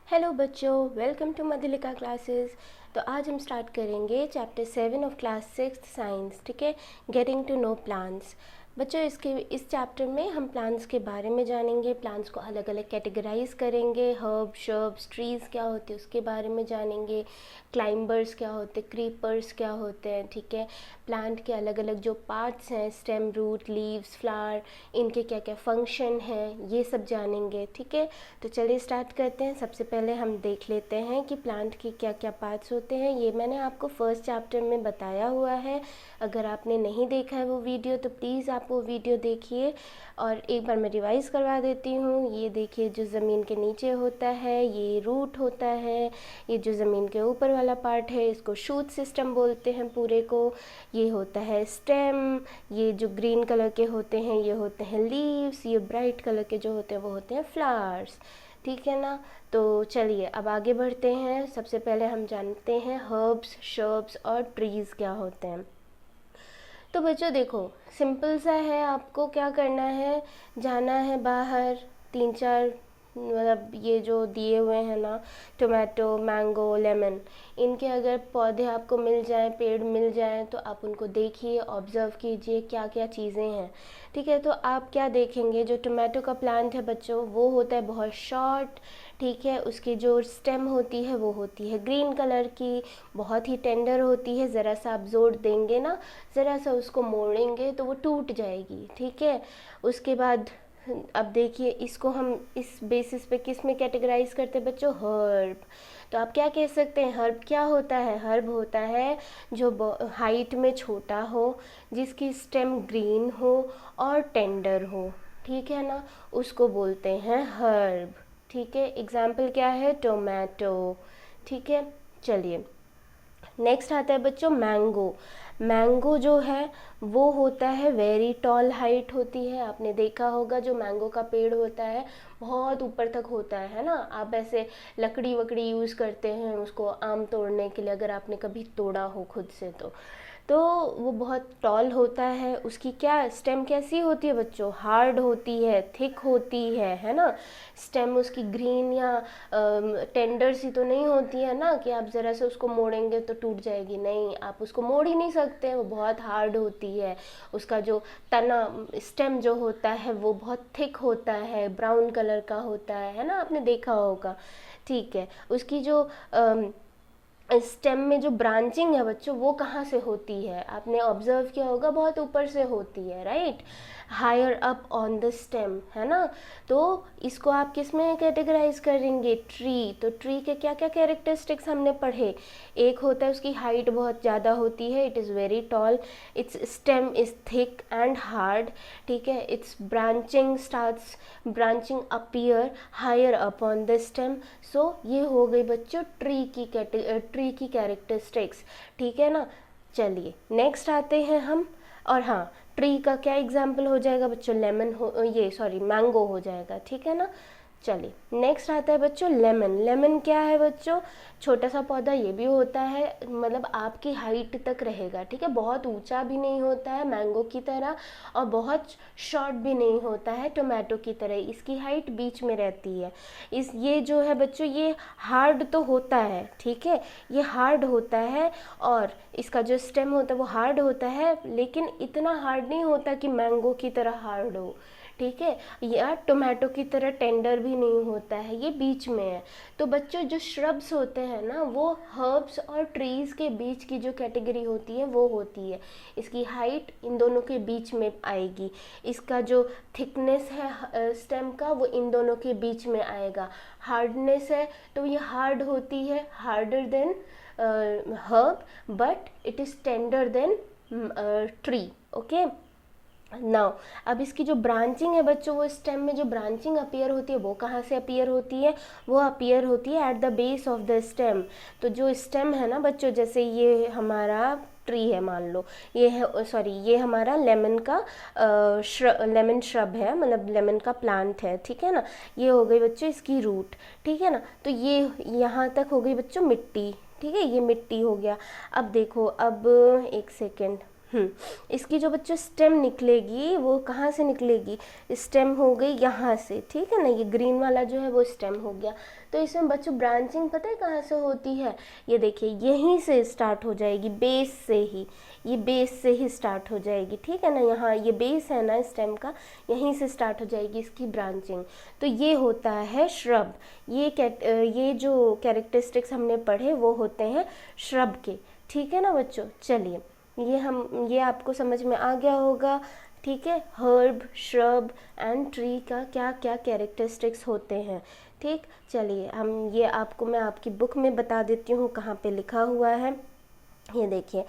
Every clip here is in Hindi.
हेलो बच्चों, वेलकम टू मधुलिका क्लासेस। तो आज हम स्टार्ट करेंगे चैप्टर 7 ऑफ क्लास 6 साइंस। ठीक है, गेटिंग टू नो प्लांट्स। बच्चों इस चैप्टर में हम प्लांट्स के बारे में जानेंगे, प्लांट्स को अलग अलग कैटेगराइज करेंगे, हर्ब शर्ब्स ट्रीज़ क्या होते हैं उसके बारे में जानेंगे, क्लाइंबर्स क्या होते हैं, क्रीपर्स क्या होते हैं। ठीक है, प्लांट के अलग अलग जो पार्ट्स हैं, स्टेम, रूट, लीव्स, फ्लावर, इनके क्या क्या फंक्शन हैं, ये सब जानेंगे। ठीक है, तो चलिए स्टार्ट करते हैं। सबसे पहले हम देख लेते हैं कि प्लांट के क्या क्या पार्ट्स होते हैं। ये मैंने आपको फर्स्ट चैप्टर में बताया हुआ है। अगर आपने नहीं देखा है वो वीडियो तो प्लीज़ आप वो वीडियो देखिए। और एक बार मैं रिवाइज़ करवा देती हूँ। ये देखिए, जो ज़मीन के नीचे होता है ये रूट होता है। ये जो ज़मीन के ऊपर वाला पार्ट है इसको शूट सिस्टम बोलते हैं पूरे को। ये होता है स्टेम। ये जो ग्रीन कलर के होते हैं ये होते हैं लीव्स। ये ब्राइट कलर के जो होते हैं वो होते हैं फ्लावर्स। ठीक है ना। तो चलिए अब आगे बढ़ते हैं। सबसे पहले हम जानते हैं हर्ब्स, शर्ब्स और ट्रीज़ क्या होते हैं। तो बच्चों देखो, सिंपल सा है, आपको क्या करना है, जाना है बाहर। तीन चार मतलब ये जो दिए हुए हैं ना, टोमेटो, मैंगो, लेमन, इनके अगर पौधे आपको मिल जाएं, पेड़ मिल जाएं, तो आप उनको देखिए, ऑब्ज़र्व कीजिए क्या क्या चीज़ें हैं। ठीक है, तो आप क्या देखेंगे, जो टोमेटो का प्लांट है बच्चों वो होता है बहुत शॉर्ट। ठीक है, उसकी जो स्टेम होती है वो होती है ग्रीन कलर की, बहुत ही टेंडर होती है। ज़रा सा आप जोर देंगे ना, ज़रा सा उसको मोड़ेंगे तो वो टूट जाएगी। ठीक है, उसके बाद अब देखिए, इसको हम इस बेसिस पे किस में कैटेगराइज करते हैं बच्चों, हर्ब। तो आप क्या कह सकते हैं, हर्ब क्या होता है, हर्ब होता है जो हाइट में छोटा हो, जिसकी स्टेम ग्रीन हो और टेंडर हो। ठीक है ना, उसको बोलते हैं हर्ब। ठीक है, एग्जाम्पल क्या है, टोमेटो। ठीक है, चलिए नेक्स्ट आता है बच्चों मैंगो। मैंगो जो है वो होता है वेरी टॉल, हाइट होती है। आपने देखा होगा जो मैंगो का पेड़ होता है बहुत ऊपर तक होता है ना। आप ऐसे लकड़ी वकड़ी यूज़ करते हैं उसको आम तोड़ने के लिए, अगर आपने कभी तोड़ा हो खुद से तो वो बहुत टॉल होता है। उसकी क्या स्टेम कैसी होती है बच्चों, हार्ड होती है, थिक होती है ना। स्टेम उसकी ग्रीन या टेंडर सी तो नहीं होती है ना कि आप ज़रा से उसको मोड़ेंगे तो टूट जाएगी। नहीं, आप उसको मोड़ ही नहीं सकते, वो बहुत हार्ड होती है। उसका जो तना, स्टेम जो होता है वो बहुत थिक होता है, ब्राउन कलर का होता है ना, आपने देखा होगा। ठीक है, उसकी जो स्टेम में जो ब्रांचिंग है बच्चों वो कहाँ से होती है, आपने ऑब्जर्व किया होगा, बहुत ऊपर से होती है, right, higher up on the stem, है ना। तो इसको आप किस में कैटेगराइज करेंगे, ट्री। तो ट्री के क्या क्या कैरेक्टरिस्टिक्स हमने पढ़े, एक होता है उसकी हाइट बहुत ज़्यादा होती है, it is very tall, it's stem is thick and hard. ठीक है, it's branching appear higher up on the stem. So ये हो गई बच्चों ट्री की कैरेक्टरिस्टिक्स। ठीक है ना, चलिए नेक्स्ट आते हैं हम। और हाँ, ट्री का क्या एग्जाम्पल हो जाएगा बच्चों, लेमन हो, ये सॉरी मैंगो हो जाएगा। ठीक है ना, चलिए नेक्स्ट आता है बच्चों लेमन। लेमन क्या है बच्चों, छोटा सा पौधा ये भी होता है, मतलब आपकी हाइट तक रहेगा। ठीक है, बहुत ऊंचा भी नहीं होता है मैंगो की तरह और बहुत शॉर्ट भी नहीं होता है टोमेटो की तरह, इसकी हाइट बीच में रहती है। ये जो है बच्चों ये हार्ड तो होता है, ठीक है, ये हार्ड होता है और इसका जो स्टेम होता है वो हार्ड होता है, लेकिन इतना हार्ड नहीं होता कि मैंगो की तरह हार्ड हो। ठीक है, या टोमेटो की तरह टेंडर भी नहीं होता है, ये बीच में है। तो बच्चों जो श्रब्स होते हैं ना वो हर्ब्स और ट्रीज़ के बीच की जो कैटेगरी होती है वो होती है, इसकी हाइट इन दोनों के बीच में आएगी। इसका जो थिकनेस है स्टेम का वो इन दोनों के बीच में आएगा। हार्डनेस है तो ये हार्ड होती है, harder than herb, but it is tender than tree. Okay, now अब इसकी जो ब्रांचिंग है बच्चों, वो स्टेम में जो ब्रांचिंग अपीयर होती है वो कहाँ से अपीयर होती है, वो अपीयर होती है at the base of the stem. तो जो स्टेम है ना बच्चों, जैसे ये हमारा ट्री है मान लो, ये है सॉरी ये हमारा लेमन का लेमन श्रब है, मतलब लेमन का प्लांट है। ठीक है ना, ये हो गई बच्चों इसकी रूट। ठीक है ना, तो ये यहाँ तक हो गई बच्चों मिट्टी। ठीक है, ये मिट्टी हो गया। अब देखो, अब एक सेकेंड, इसकी जो बच्चों स्टेम निकलेगी वो कहाँ से निकलेगी, स्टेम हो गई यहाँ से, ठीक है ना, ये ग्रीन वाला जो है वो स्टेम हो गया। तो इसमें बच्चों ब्रांचिंग पता है कहाँ से होती है, ये देखिए यहीं से स्टार्ट हो जाएगी, बेस से ही, ये बेस से ही स्टार्ट हो जाएगी, ठीक है ना, यहाँ ये बेस है ना स्टेम का, यहीं से स्टार्ट हो जाएगी इसकी ब्रांचिंग। तो ये होता है श्रब। ये जो कैरेक्टरिस्टिक्स हमने पढ़े वो होते हैं श्रब के, ठीक है ना बच्चों। चलिए ये आपको समझ में आ गया होगा, ठीक है, हर्ब, श्रब एंड ट्री का क्या क्या कैरेक्टरिस्टिक्स होते हैं, ठीक। चलिए मैं आपकी बुक में बता देती हूँ कहाँ पे लिखा हुआ है। ये देखिए,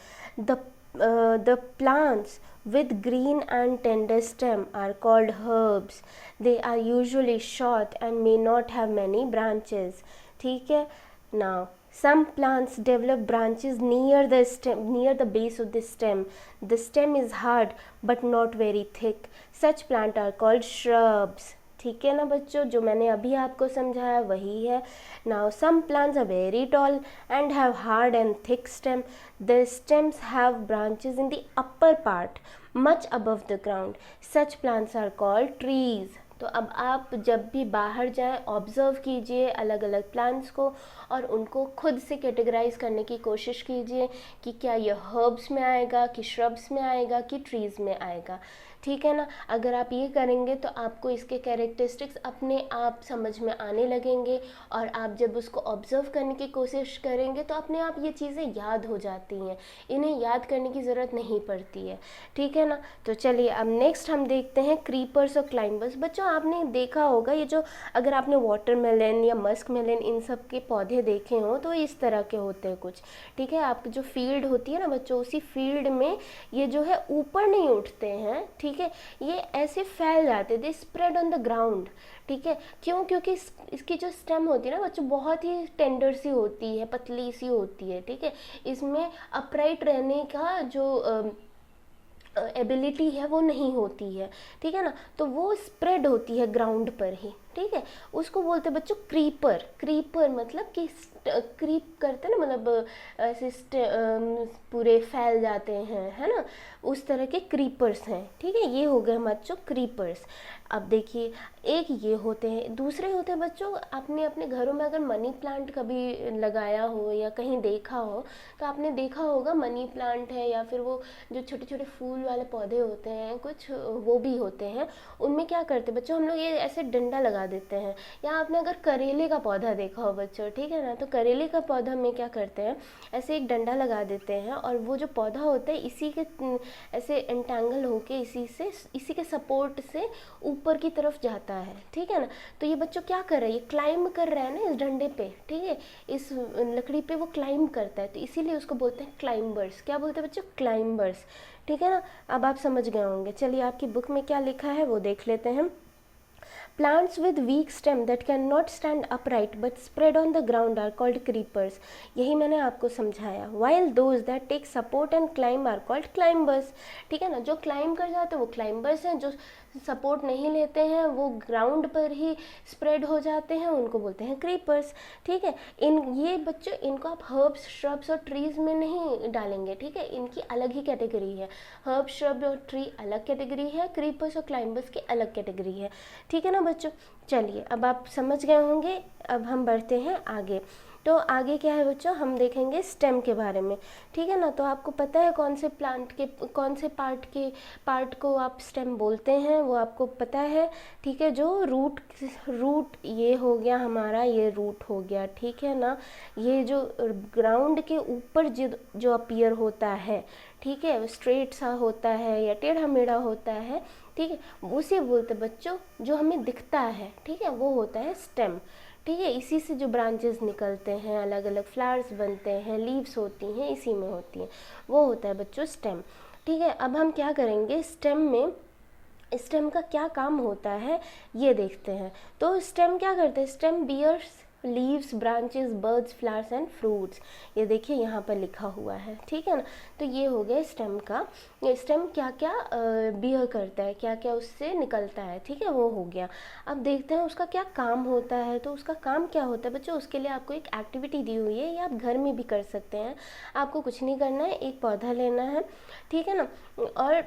the plants with green and tender stem are called herbs. They are usually short and may not have many branches, ठीक है। Now some plants develop branches near the stem, near the base of the stem. The stem is hard but not very thick. Such plants are called shrubs, ठीक है ना बच्चों, जो मैंने अभी आपको समझाया वही है। Now some plants are very tall and have hard and thick stem. The stems have branches in the upper part much above the ground. Such plants are called trees. तो अब आप जब भी बाहर जाएं ऑब्ज़र्व कीजिए अलग अलग प्लांट्स को और उनको खुद से कैटेगराइज करने की कोशिश कीजिए कि क्या ये हर्ब्स में आएगा, कि श्रब्स में आएगा, कि ट्रीज़ में आएगा, ठीक है ना। अगर आप ये करेंगे तो आपको इसके कैरेक्टरिस्टिक्स अपने आप समझ में आने लगेंगे और आप जब उसको ऑब्ज़र्व करने की कोशिश करेंगे तो अपने आप ये चीज़ें याद हो जाती हैं, इन्हें याद करने की ज़रूरत नहीं पड़ती है, ठीक है ना। तो चलिए अब नेक्स्ट हम देखते हैं क्रीपर्स और क्लाइंबर्स। बच्चों आपने देखा होगा ये जो, अगर आपने वाटरमेलन या मस्कमेलन इन सब के पौधे देखे हों तो इस तरह के होते हैं कुछ, ठीक है। आपकी जो फील्ड होती है ना बच्चों, उसी फील्ड में ये जो है ऊपर नहीं उठते हैं, ठीक है, ये ऐसे फैल जाते, they spread on the ground, ठीक है। क्यों? क्योंकि इसकी जो स्टेम होती है ना बच्चों बहुत ही टेंडर सी होती है, पतली सी होती है, ठीक है। इसमें अपराइट रहने का जो एबिलिटी है वो नहीं होती है, ठीक है ना। तो वो स्प्रेड होती है ग्राउंड पर ही, ठीक है। उसको बोलते हैं बच्चों क्रीपर। क्रीपर मतलब कि क्रीप करते हैं ना, मतलब ऐसे पूरे फैल जाते हैं, है ना, उस तरह के क्रीपर्स हैं, ठीक है। ये हो गए हमारे बच्चों क्रीपर्स। अब देखिए एक ये होते हैं, दूसरे होते हैं बच्चों, आपने अपने घरों में अगर मनी प्लांट कभी लगाया हो या कहीं देखा हो तो आपने देखा होगा मनी प्लांट है या फिर वो जो छोटे छोटे फूल वाले पौधे होते हैं कुछ वो भी होते हैं, उनमें क्या करते हैं बच्चों, हम लोग ये ऐसे डंडा लगा देते हैं। या आपने अगर करेले का पौधा देखा हो बच्चों, ठीक है ना, तो करेले का पौधा में क्या करते हैं, ऐसे एक डंडा लगा देते हैं और वो जो पौधा होता है इसी के ऐसे एंटेंगल होके इसी के सपोर्ट से ऊपर की तरफ जाता है, ठीक है ना। तो ये बच्चों क्या कर रहे हैं, ये क्लाइंब कर रहा है ना इस डंडे पे, ठीक है, इस लकड़ी पे वो क्लाइंब करता है, तो इसीलिए उसको बोलते हैं क्लाइंबर्स। क्या बोलते हैं बच्चों, क्लाइंबर्स, ठीक है ना। अब आप समझ गए होंगे। चलिए आपकी बुक में क्या लिखा है वो देख लेते हैं। Plants with weak stem that cannot stand upright but spread on the ground are called creepers. यही मैंने आपको समझाया। While those that take support and climb are called climbers. ठीक है ना, जो क्लाइंब कर जाते हैं वो क्लाइंबर्स हैं, जो सपोर्ट नहीं लेते हैं वो ग्राउंड पर ही स्प्रेड हो जाते हैं, उनको बोलते हैं क्रीपर्स, ठीक है। ये बच्चों इनको आप हर्ब्स, श्रब्स और ट्रीज में नहीं डालेंगे, ठीक है, इनकी अलग ही कैटेगरी है। हर्ब, श्रब और ट्री अलग कैटेगरी है, क्रीपर्स और क्लाइंबर्स की अलग कैटेगरी है, ठीक है ना बच्चों। चलिए अब आप समझ गए होंगे, अब हम बढ़ते हैं आगे। तो आगे क्या है बच्चों, हम देखेंगे स्टेम के बारे में, ठीक है ना। तो आपको पता है कौन से प्लांट के कौन से पार्ट को आप स्टेम बोलते हैं, वो आपको पता है, ठीक है। जो रूट ये हो गया हमारा, ये रूट हो गया, ठीक है ना। ये जो ग्राउंड के ऊपर जो अपीयर होता है, ठीक है, स्ट्रेट सा होता है या टेढ़ा मेढ़ा होता है, ठीक है, उसे बोलते बच्चों जो हमें दिखता है, ठीक है, वो होता है स्टेम, ठीक है। इसी से जो ब्रांचेस निकलते हैं, अलग अलग फ्लावर्स बनते हैं, लीव्स होती हैं, इसी में होती हैं, वो होता है बच्चों स्टेम, ठीक है। अब हम क्या करेंगे, स्टेम का क्या काम होता है ये देखते हैं। तो स्टेम क्या करते हैं, stem bears leaves, branches, birds, flowers and fruits. ये देखिए यहाँ पर लिखा हुआ है, ठीक है ना। तो ये हो गया स्टेम का, स्टेम क्या क्या बियर करता है, क्या क्या उससे निकलता है, ठीक है, वो हो गया। अब देखते हैं उसका क्या काम होता है। तो उसका काम क्या होता है बच्चों, उसके लिए आपको एक एक्टिविटी दी हुई है, ये आप घर में भी कर सकते हैं। आपको कुछ नहीं करना है, एक पौधा लेना है, ठीक है ना, और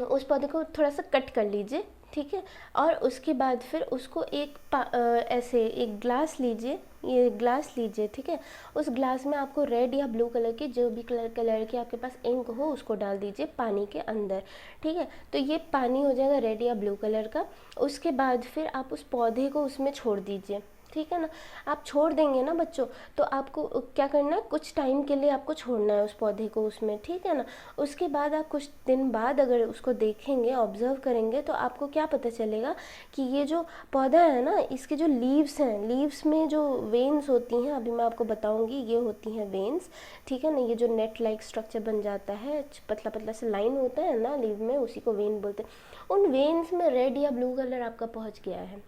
उस पौधे को थोड़ा सा कट कर लीजिए, ठीक है। और उसके बाद फिर उसको ऐसे एक ग्लास लीजिए, ये ग्लास लीजिए, ठीक है। उस ग्लास में आपको रेड या ब्लू कलर की, जो भी कलर की आपके पास इंक हो, उसको डाल दीजिए पानी के अंदर, ठीक है। तो ये पानी हो जाएगा रेड या ब्लू कलर का। उसके बाद फिर आप उस पौधे को उसमें छोड़ दीजिए, ठीक है ना। आप छोड़ देंगे ना बच्चों, तो आपको क्या करना है, कुछ टाइम के लिए आपको छोड़ना है उस पौधे को उसमें, ठीक है ना। उसके बाद आप कुछ दिन बाद अगर उसको देखेंगे, ऑब्जर्व करेंगे, तो आपको क्या पता चलेगा कि ये जो पौधा है ना, इसके जो लीव्स हैं, लीव्स में जो वेन्स होती हैं, अभी मैं आपको बताऊंगी, ये होती हैं वेन्स, ठीक है ना। ये जो नेट लाइक स्ट्रक्चर बन जाता है, पतला पतला सा लाइन होता है ना लीव में, उसी को वेन बोलते हैं। उन वेन्स में रेड या ब्लू कलर आपका पहुँच गया है,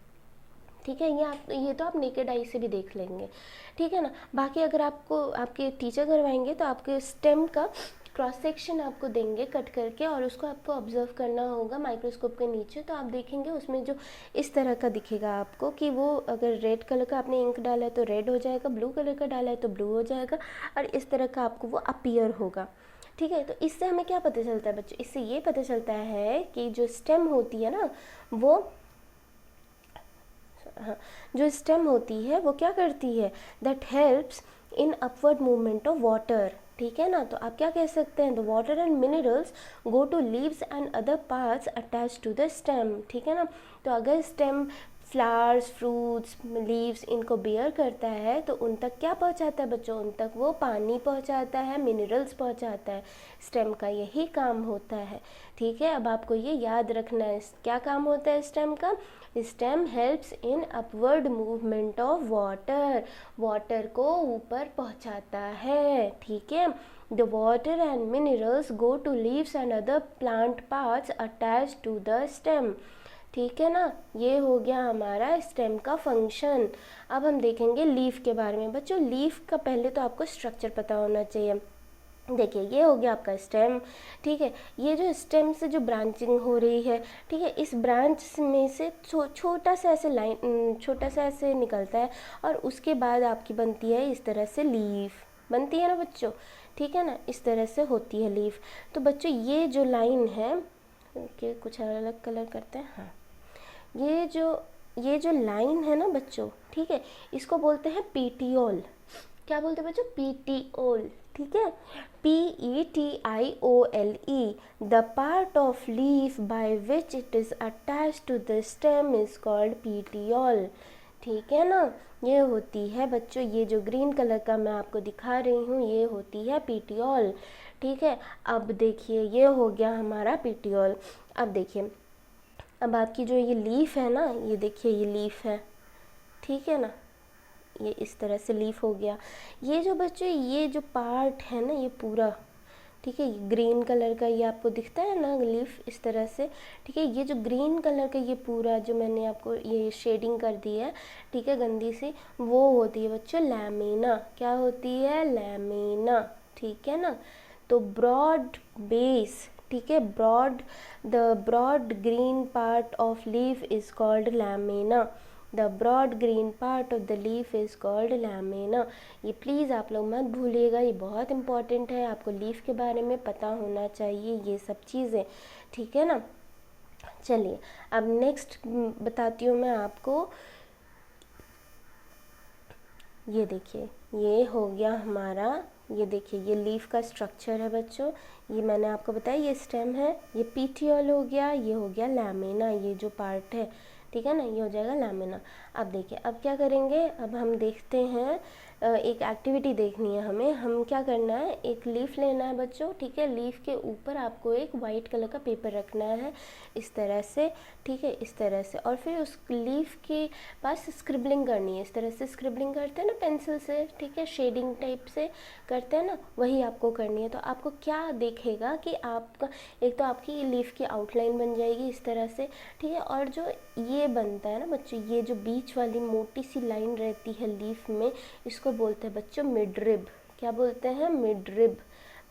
ठीक है। ये तो आप नेकेड आई से भी देख लेंगे, ठीक है ना। बाकी अगर आपको आपके टीचर करवाएंगे तो आपके स्टेम का क्रॉस सेक्शन आपको देंगे कट करके, और उसको आपको ऑब्जर्व करना होगा माइक्रोस्कोप के नीचे। तो आप देखेंगे उसमें जो इस तरह का दिखेगा आपको, कि वो अगर रेड कलर का आपने इंक डाला है तो रेड हो जाएगा, ब्लू कलर का डाला है तो ब्लू हो जाएगा, और इस तरह का आपको वो अपीयर होगा, ठीक है। तो इससे हमें क्या पता चलता है बच्चों, इससे ये पता चलता है कि जो स्टेम होती है ना, वो हाँ, जो स्टेम होती है वो क्या करती है, that helps in upward movement of water, ठीक है ना। तो आप क्या कह सकते हैं, the water and minerals go to leaves and other parts attach to the stem, ठीक है ना। तो अगर स्टेम फ्लावर्स, फ्रूट्स, लीव्स इनको बेयर करता है, तो उन तक क्या पहुंचाता है बच्चों, उन तक वो पानी पहुंचाता है, मिनरल्स पहुंचाता है। स्टेम का यही काम होता है, ठीक है। अब आपको ये याद रखना है, क्या काम होता है स्टेम का। Stem helps in upward movement of water, water को ऊपर पहुंचाता है, ठीक है। The water and minerals go to leaves and other plant parts attach to the stem, ठीक है ना। ये हो गया हमारा स्टेम का फंक्शन। अब हम देखेंगे लीफ के बारे में बच्चों। लीफ का पहले तो आपको स्ट्रक्चर पता होना चाहिए। देखिए ये हो गया आपका स्टेम, ठीक है। ये जो स्टेम से जो ब्रांचिंग हो रही है, ठीक है, इस ब्रांच में से छोटा सा ऐसे लाइन, छोटा सा ऐसे निकलता है, और उसके बाद आपकी बनती है इस तरह से लीफ, बनती है ना बच्चों, ठीक है ना। इस तरह से होती है लीफ। तो बच्चों ये जो लाइन है, कि कुछ अलग कलर करते हैं, हाँ, ये जो लाइन है ना बच्चों, ठीक है, इसको बोलते हैं पीटियोल। क्या बोलते हैं बच्चों, पीटियोल, ठीक है। PETIOLE, the part of leaf by which it is attach to the stem is called petiole, ठीक है ना। ये होती है बच्चों, ये जो ग्रीन कलर का मैं आपको दिखा रही हूँ, ये होती है पीटियोल, ठीक है। अब देखिए ये हो गया हमारा पीटियोल। अब देखिए, अब आपकी जो ये लीफ है ना, ये देखिए ये लीफ है, ठीक है ना, ये इस तरह से लीफ हो गया। ये जो बच्चों ये जो पार्ट है ना, ये पूरा, ठीक है, ये ग्रीन कलर का, ये आपको दिखता है ना लीफ इस तरह से, ठीक है। ये जो ग्रीन कलर का ये पूरा जो मैंने आपको ये शेडिंग कर दी है, ठीक है, गंदी सी, वो होती है बच्चों लैमिना। क्या होती है, लैमिना, ठीक है ना। तो ब्रॉड बेस, ठीक है, the broad green part of leaf is called lamina, the broad green part of the leaf is called lamina. ये प्लीज़ आप लोग मत भूलिएगा, ये बहुत इंपॉर्टेंट है, आपको लीफ के बारे में पता होना चाहिए ये सब चीज़ें, ठीक है ना। चलिए अब नेक्स्ट बताती हूँ मैं आपको। ये देखिए ये हो गया हमारा, ये देखिए ये लीफ का स्ट्रक्चर है बच्चों, ये मैंने आपको बताया, ये स्टेम है, ये पीटियोल हो गया, ये हो गया लैमिना, ये जो पार्ट है, ठीक है ना, ये हो जाएगा लैमिना। अब देखिए अब क्या करेंगे, अब हम देखते हैं एक एक्टिविटी देखनी है हमें। हम क्या करना है, एक लीफ लेना है बच्चों, ठीक है। लीफ के ऊपर आपको एक वाइट कलर का पेपर रखना है इस तरह से, ठीक है, इस तरह से। और फिर उस लीफ के पास स्क्रिबलिंग करनी है, इस तरह से स्क्रिबलिंग करते हैं ना पेंसिल से, ठीक है, शेडिंग टाइप से करते हैं ना, वही आपको करनी है। तो आपको क्या देखेगा कि आपका एक तो आपकी लीफ की आउटलाइन बन जाएगी इस तरह से, ठीक है। और जो ये बनता है ना बच्चों, ये जो बीच वाली मोटी सी लाइन रहती है लीफ में, इसको बोलते हैं बच्चों मिड रिब। क्या बोलते हैं? मिड रिब,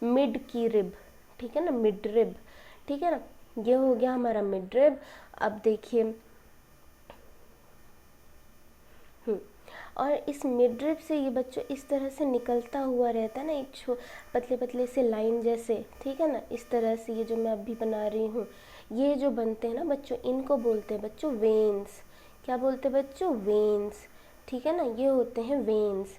मिड की रिब, ठीक है ना, मिड रिब, ठीक है ना। ये हो गया हमारा मिड रिब। अब देखिए, और इस मिड रिब से ये बच्चों इस तरह से निकलता हुआ रहता है ना, एक पतले पतले से लाइन जैसे, ठीक है ना, इस तरह से। ये जो मैं अभी बना रही हूँ, ये जो बनते हैं ना बच्चों, इनको बोलते हैं बच्चों वेन्स। क्या बोलते हैं बच्चों? वेन्स, ठीक है ना, ये होते हैं वेन्स।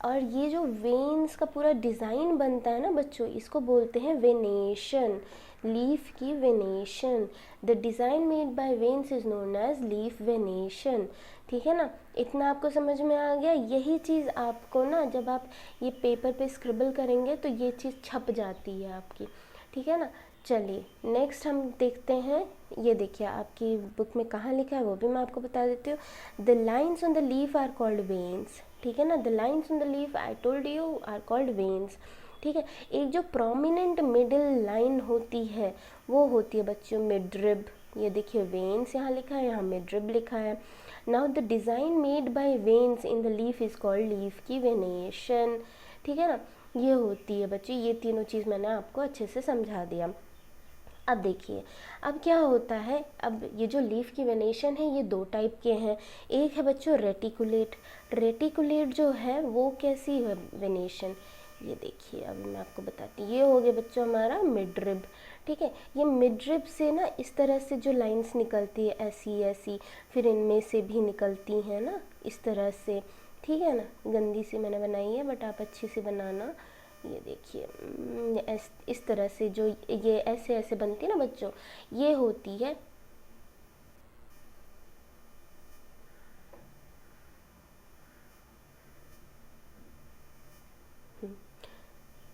और ये जो वेन्स का पूरा डिज़ाइन बनता है ना बच्चों, इसको बोलते हैं वेनेशन, लीफ की venation. The design made by veins is known as leaf venation, ठीक है ना। इतना आपको समझ में आ गया। यही चीज़ आपको ना, जब आप ये पेपर पे स्क्रिबल करेंगे तो ये चीज़ छप जाती है आपकी, ठीक है ना। चलिए नेक्स्ट हम देखते हैं। ये देखिए आपकी बुक में कहाँ लिखा है वो भी मैं आपको बता देती हूँ। The lines on the leaf are called veins, ठीक है ना। The lines on the leaf I told you are called veins, ठीक है। एक जो प्रोमिनेंट मिडिल लाइन होती है वो होती है बच्चों मिड-रिब। ये देखिए वेन्स यहाँ लिखा है, यहाँ मिड-रिब लिखा है। Now the design made by veins in the leaf is called leaf की वेनेशन, ठीक है ना। ये होती है बच्चों, ये तीनों चीज़ मैंने आपको अच्छे से समझा दिया। अब देखिए, अब क्या होता है, अब ये जो लीफ की वेनेशन है ये दो टाइप के हैं। एक है बच्चों रेटिकुलेट। रेटिकुलेट जो है वो कैसी है वेनेशन, ये देखिए अभी मैं आपको बताती हूँ। ये हो गया बच्चों हमारा मिड-रिब, ठीक है। ये मिड-रिब से ना इस तरह से जो लाइंस निकलती है ऐसी ऐसी, फिर इनमें से भी निकलती हैं ना इस तरह से, ठीक है ना। गंदी सी मैंने बनाई है बट आप अच्छी से बनाना। ये देखिए इस तरह से जो ये ऐसे ऐसे बनती है ना बच्चों, ये होती है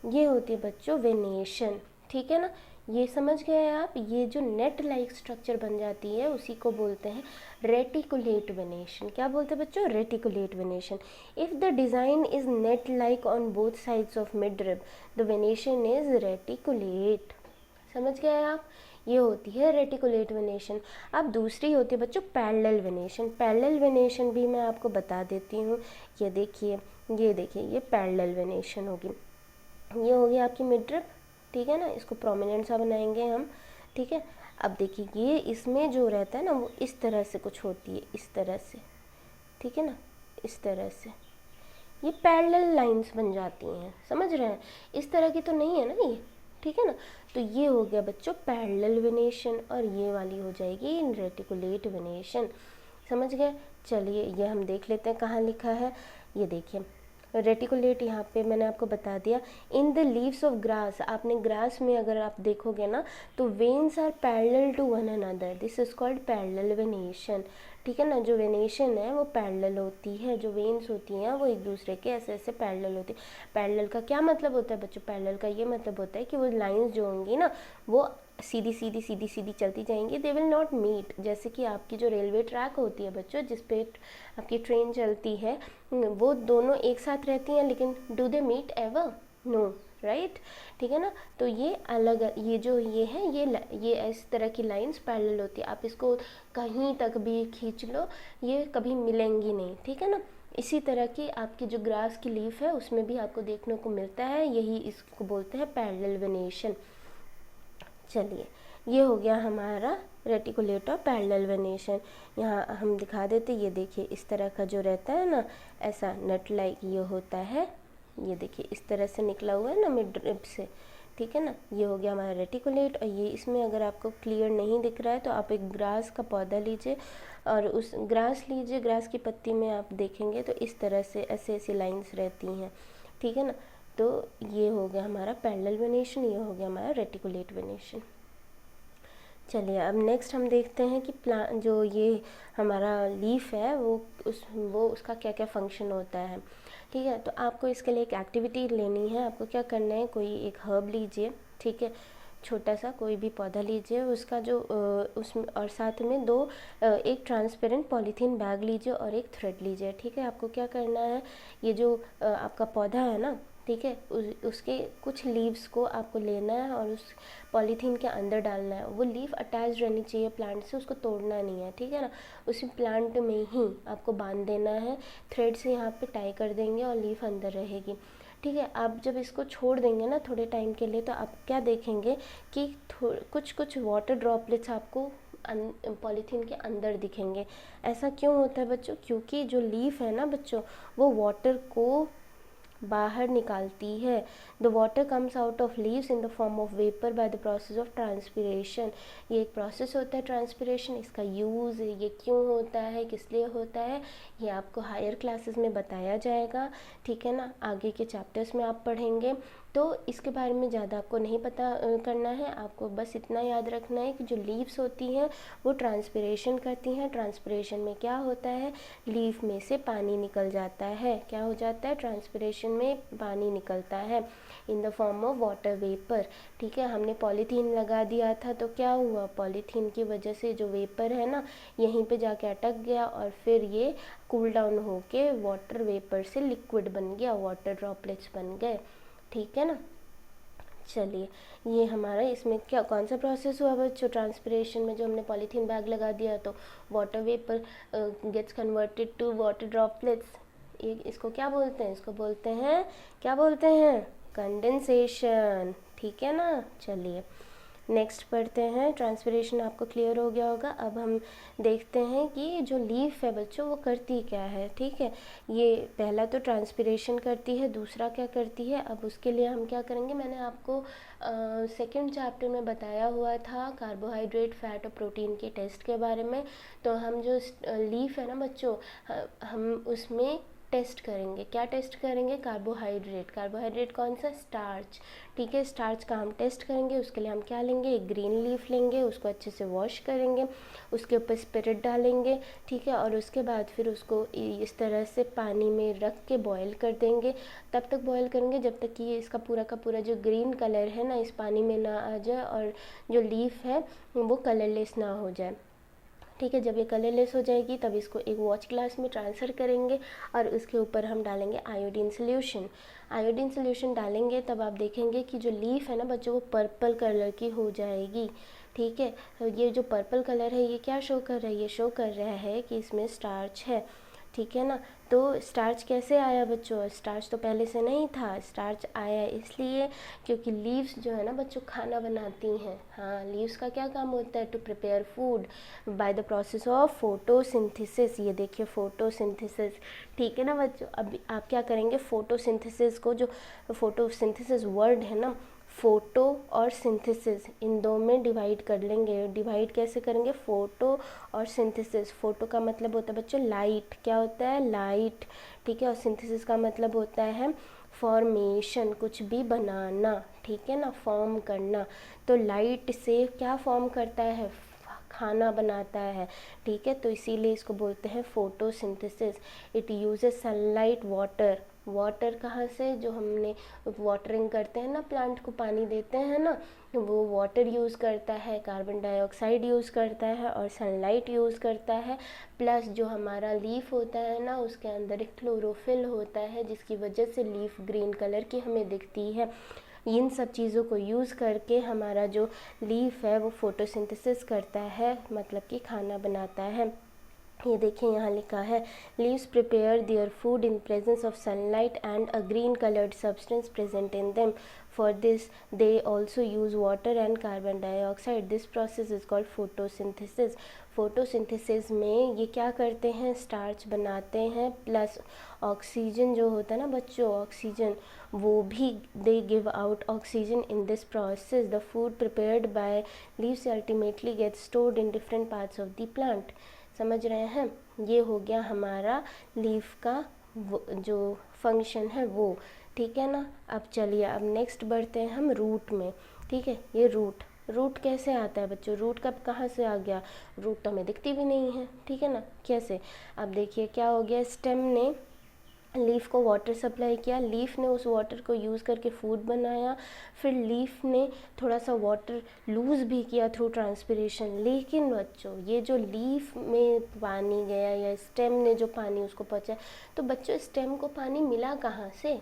ये होती है बच्चों वेनेशन, ठीक है ना। ये समझ गए आप। ये जो नेट लाइक स्ट्रक्चर बन जाती है उसी को बोलते हैं रेटिकुलेट वेनेशन। क्या बोलते हैं बच्चों? Reticulate venation. If the design is net like on both sides of mid-rib the venation is reticulate. समझ गए आप। ये होती है रेटिकुलेट वेनेशन। अब दूसरी होती है बच्चों पैरेलल वेनेशन। पैरेलल वेनेशन भी मैं आपको बता देती हूँ। ये देखिए, ये देखिए, ये पैरेलल वेनेशन होगी। ये हो गया आपकी मिड-रिब, ठीक है ना। इसको प्रोमिनेंट सा बनाएंगे हम, ठीक है। अब देखिए ये इसमें जो रहता है ना वो इस तरह से कुछ होती है, इस तरह से, ठीक है ना, इस तरह से ये पैरेलल लाइंस बन जाती हैं। समझ रहे हैं? इस तरह की तो नहीं है ना ये, ठीक है ना। तो ये हो गया बच्चों पैरेलल वेनेशन, और ये वाली हो जाएगी रेटिकुलेट वेनेशन। समझ गए? चलिए ये हम देख लेते हैं कहाँ लिखा है। ये देखिए रेटिकुलेट यहाँ पे मैंने आपको बता दिया। In the leaves of grass, आपने ग्रास में अगर आप देखोगे ना तो veins are parallel to one another, this is called parallel venation, ठीक है ना। जो वेनेशन है वो पैरेलल होती है, जो वेन्स होती हैं वो एक दूसरे के ऐसे ऐसे पैरेलल होती है। पैरेलल का क्या मतलब होता है बच्चों? पैरेलल का ये मतलब होता है कि वो लाइंस जो होंगी ना वो सीधी सीधी सीधी सीधी चलती जाएंगी, दे विल नॉट मीट। जैसे कि आपकी जो रेलवे ट्रैक होती है बच्चों, जिस पे आपकी ट्रेन चलती है, वो दोनों एक साथ रहती हैं, लेकिन do they meet ever? No, right, ठीक है ना। तो ये अलग, ये जो ये है ये इस तरह की लाइंस पैरेलल होती है। आप इसको कहीं तक भी खींच लो, ये कभी मिलेंगी नहीं, ठीक है ना। इसी तरह की आपकी जो ग्रास की लीफ है उसमें भी आपको देखने को मिलता है, यही इसको बोलते हैं पैरेलल वेनेशन। चलिए ये हो गया हमारा रेटिकुलेट और पैरेलल वेनेशन। यहाँ हम दिखा देते, ये देखिए इस तरह का जो रहता है ना ऐसा नट लाइक ये होता है। ये देखिए इस तरह से निकला हुआ है ना मिड-रिब से, ठीक है ना। ये हो गया हमारा रेटिकुलेट। और ये इसमें अगर आपको क्लियर नहीं दिख रहा है तो आप एक ग्रास का पौधा लीजिए और उस ग्रास लीजिए, ग्रास की पत्ती में आप देखेंगे तो इस तरह से ऐसे ऐसी लाइंस रहती हैं, ठीक है ना। तो ये हो गया हमारा पैरेलल वेनेशन, ये हो गया हमारा रेटिकुलेट वेनेशन। चलिए अब नेक्स्ट हम देखते हैं कि प्लांट जो ये हमारा लीफ है वो उसका क्या क्या फंक्शन होता है। ठीक है, तो आपको इसके लिए एक एक्टिविटी लेनी है। आपको क्या करना है, कोई एक हर्ब लीजिए, ठीक है, छोटा सा कोई भी पौधा लीजिए, उसका जो उसमें और साथ में एक ट्रांसपेरेंट पॉलीथीन बैग लीजिए और एक थ्रेड लीजिए। ठीक है, आपको क्या करना है, ये जो आपका पौधा है ना, ठीक है, उसके कुछ लीव्स को आपको लेना है और उस पॉलीथीन के अंदर डालना है। वो लीफ अटैच रहनी चाहिए प्लांट से, उसको तोड़ना नहीं है, ठीक है ना। उसी प्लांट में ही आपको बांध देना है, थ्रेड से यहाँ पे टाई कर देंगे और लीफ अंदर रहेगी। ठीक है, आप जब इसको छोड़ देंगे ना थोड़े टाइम के लिए, तो आप क्या देखेंगे कि कुछ कुछ वाटर ड्रॉपलेट्स आपको पॉलीथीन के अंदर दिखेंगे। ऐसा क्यों होता है बच्चों, क्योंकि जो लीफ है ना बच्चों, वो वाटर को बाहर निकालती है। The water comes out of leaves in the form of vapour bye the process of transpiration. ये एक प्रोसेस होता है ट्रांसपिरेशन। इसका यूज़ ये क्यों होता है, किस लिए होता है, ये आपको हायर क्लासेस में बताया जाएगा, ठीक है ना। आगे के चैप्टर्स में आप पढ़ेंगे, तो इसके बारे में ज़्यादा आपको नहीं पता करना है। आपको बस इतना याद रखना है कि जो लीव्स होती हैं वो ट्रांसपिरेशन करती हैं। ट्रांसपिरेशन में क्या होता है, लीफ में से पानी निकल जाता है। क्या हो जाता है, ट्रांसपिरेशन में पानी निकलता है in the form of water vapour. ठीक है, हमने पॉलीथीन लगा दिया था तो क्या हुआ, पॉलीथीन की वजह से जो वेपर है ना यहीं पे जाके अटक गया और फिर ये कूल डाउन होके वाटर वेपर से लिक्विड बन गया, वाटर ड्रॉपलेट्स बन गए, ठीक है ना। चलिए, ये हमारा इसमें क्या कौन सा प्रोसेस हुआ बच्चों, ट्रांसपिरेशन में जो हमने पॉलीथीन बैग लगा दिया तो water vapour gets converted to water droplets. ये इसको क्या बोलते हैं, इसको बोलते हैं, क्या बोलते हैं, कंडेंसेशन, ठीक है ना। चलिए नेक्स्ट पढ़ते हैं। ट्रांसपिरेशन आपको क्लियर हो गया होगा। अब हम देखते हैं कि जो लीफ है बच्चों वो करती क्या है। ठीक है, ये पहला तो ट्रांसपिरेशन करती है, दूसरा क्या करती है, अब उसके लिए हम क्या करेंगे, मैंने आपको सेकंड चैप्टर में बताया हुआ था कार्बोहाइड्रेट, फैट और प्रोटीन के टेस्ट के बारे में। तो हम जो लीफ है ना बच्चों, हम उसमें टेस्ट करेंगे, क्या टेस्ट करेंगे, कार्बोहाइड्रेट। कार्बोहाइड्रेट कौन सा, स्टार्च, ठीक है, स्टार्च का हम टेस्ट करेंगे। उसके लिए हम क्या लेंगे, एक ग्रीन लीफ लेंगे, उसको अच्छे से वॉश करेंगे, उसके ऊपर स्पिरिट डालेंगे, ठीक है, और उसके बाद फिर उसको इस तरह से पानी में रख के बॉईल कर देंगे। तब तक बॉईल करेंगे जब तक कि इसका पूरा का पूरा जो ग्रीन कलर है ना इस पानी में ना आ जाए और जो लीफ है वो कलरलेस ना हो जाए। ठीक है, जब ये कलरलेस हो जाएगी तब इसको एक वॉच ग्लास में ट्रांसफ़र करेंगे और उसके ऊपर हम डालेंगे आयोडीन सोल्यूशन। आयोडीन सोल्यूशन डालेंगे तब आप देखेंगे कि जो लीफ है ना बच्चों वो पर्पल कलर की हो जाएगी। ठीक है, तो ये जो पर्पल कलर है ये क्या शो कर रहा है, ये शो कर रहा है कि इसमें स्टार्च है, ठीक है ना। तो स्टार्च कैसे आया बच्चों, स्टार्च तो पहले से नहीं था, स्टार्च आया इसलिए क्योंकि लीव्स जो है ना बच्चों खाना बनाती हैं। हाँ, लीव्स का क्या काम होता है, to prepare food by the process of photosynthesis. ये देखिए फोटोसिंथेसिस, ठीक है ना बच्चों। अब आप क्या करेंगे, फोटोसिंथेसिस को, जो फोटोसिंथेसिस वर्ड है ना, फोटो और सिंथेसिस इन दो में डिवाइड कर लेंगे। डिवाइड कैसे करेंगे, फोटो और सिंथेसिस। फोटो का मतलब होता है बच्चों लाइट, क्या होता है, लाइट, ठीक है, और सिंथेसिस का मतलब होता है फॉर्मेशन, कुछ भी बनाना, ठीक है ना, फॉर्म करना। तो लाइट से क्या फॉर्म करता है, खाना बनाता है, ठीक है, तो इसीलिए इसको बोलते हैं photosynthesis. It uses sunlight, water, water कहाँ से, जो हमने वाटरिंग करते हैं ना, प्लांट को पानी देते हैं ना, वो वाटर यूज़ करता है, कार्बन डाइऑक्साइड यूज़ करता है और सनलाइट यूज़ करता है। प्लस जो हमारा लीफ होता है ना उसके अंदर एक क्लोरोफिल होता है जिसकी वजह से लीफ ग्रीन कलर की हमें दिखती है। इन सब चीज़ों को यूज़ करके हमारा जो लीफ है वो फोटोसिंथेसिस करता है, मतलब कि खाना बनाता है। ये देखिए यहाँ लिखा है, leaves prepare their food in presence of sunlight and a green coloured substance present in them. For this they also use water and carbon dioxide. This process is called photosynthesis. Photosynthesis में ये क्या करते हैं, स्टार्च बनाते हैं, प्लस ऑक्सीजन जो होता है ना बच्चों, ऑक्सीजन, वो भी they give out oxygen in this process. The food prepared by leaves ultimately gets stored in different parts of the plant. समझ रहे हैं, ये हो गया हमारा लीफ का जो फंक्शन है वो, ठीक है ना। अब चलिए अब नेक्स्ट बढ़ते हैं हम रूट में, ठीक है, ये रूट, रूट कैसे आता है बच्चों, रूट कब कहाँ से आ गया, रूट तो हमें दिखती भी नहीं है, ठीक है ना। कैसे, अब देखिए क्या हो गया, स्टेम ने लीफ को वाटर सप्लाई किया, लीफ ने उस वाटर को यूज़ करके फूड बनाया, फिर लीफ ने थोड़ा सा वाटर लूज़ भी किया थ्रू ट्रांसपिरेशन। लेकिन बच्चों ये जो लीफ में पानी गया या स्टेम ने जो पानी उसको पहुँचा, तो बच्चों स्टेम को पानी मिला कहाँ से,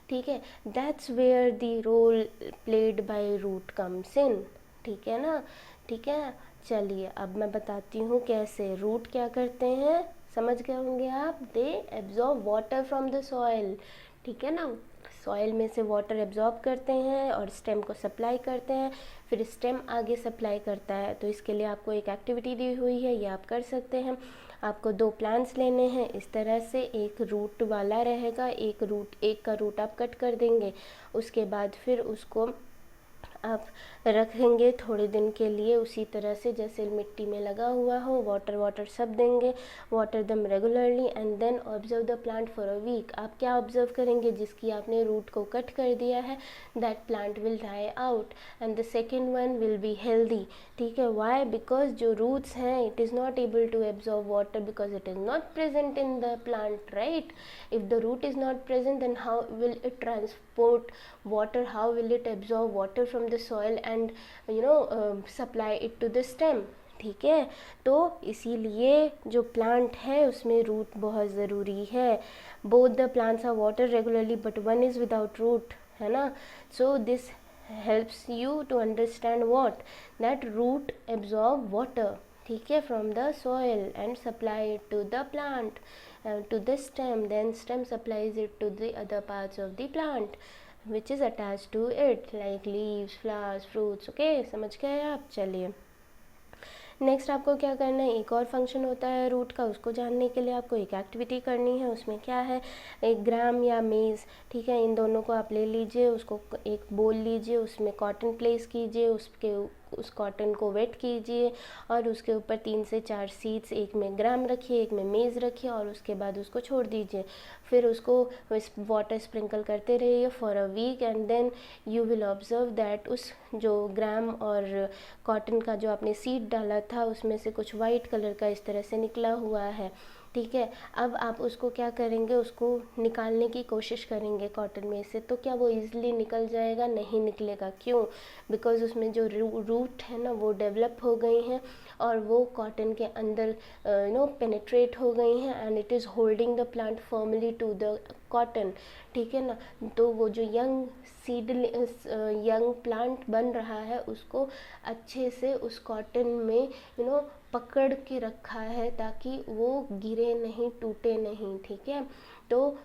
ठीक है। That's where the role played by root comes in, ठीक है ना, ठीक है। चलिए अब मैं बताती हूँ कैसे। रूट क्या करते हैं, समझ गए होंगे आप, they absorb water from the soil, ठीक है ना। सॉइल में से वाटर एब्जॉर्ब करते हैं और स्टेम को सप्लाई करते हैं, फिर स्टेम आगे सप्लाई करता है। तो इसके लिए आपको एक एक्टिविटी दी हुई है, ये आप कर सकते हैं। आपको 2 प्लांट्स लेने हैं इस तरह से, एक रूट वाला रहेगा, एक का रूट आप कट कर देंगे, उसके बाद फिर उसको आप रखेंगे थोड़े दिन के लिए उसी तरह से जैसे मिट्टी में लगा हुआ हो, वाटर सब देंगे, water them regularly and then observe the plant for a week. आप क्या ऑब्जर्व करेंगे, जिसकी आपने रूट को कट कर दिया है, that plant will die out and the second one will be healthy, ठीक है। वाई, बिकॉज जो रूट्स हैं it is not able to absorb water because it is not present in the plant, right. If the root is not present then how will it transport water, how will it absorb water from the soil and supply it to the stem, ठीक है। तो इसीलिए जो प्लांट है उसमें रूट बहुत ज़रूरी है। Both the plants are water regularly but one is without root, है ना। So this helps you to understand what, that root absorb water, ठीक है, from the soil and supply it to the plant, to the stem, then stem supplies it to the other parts of the plant which is attached to it like leaves, flowers, fruits, okay, समझ गए आप। चलिए नेक्स्ट आपको क्या करना है, एक और फंक्शन होता है रूट का, उसको जानने के लिए आपको एक एक्टिविटी करनी है। उसमें क्या है, एक ग्राम या मेज़, ठीक है, इन दोनों को आप ले लीजिए, उसको एक बोल लीजिए, उसमें कॉटन प्लेस कीजिए, उस कॉटन को वेट कीजिए और उसके ऊपर 3 से 4 सीड्स, एक में ग्राम रखिए, एक में मेज़ रखिए और उसके बाद उसको छोड़ दीजिए। फिर उसको वाटर स्प्रिंकल करते रहिए for a week and then you will observe that उस जो ग्राम और कॉटन का जो आपने सीड डाला था उसमें से कुछ वाइट कलर का इस तरह से निकला हुआ है, ठीक है। अब आप उसको क्या करेंगे, उसको निकालने की कोशिश करेंगे कॉटन में से, तो क्या वो इजीली निकल जाएगा, नहीं निकलेगा। क्यों, बिकॉज उसमें जो रूट है ना वो डेवलप हो गई हैं और वो कॉटन के अंदर पेनिट्रेट हो गई हैं and it is holding the plant firmly to the cotton, ठीक है ना। तो वो जो यंग प्लांट बन रहा है उसको अच्छे से उस कॉटन में पकड़ के रखा है ताकि वो गिरे नहीं, टूटे नहीं, ठीक है। तो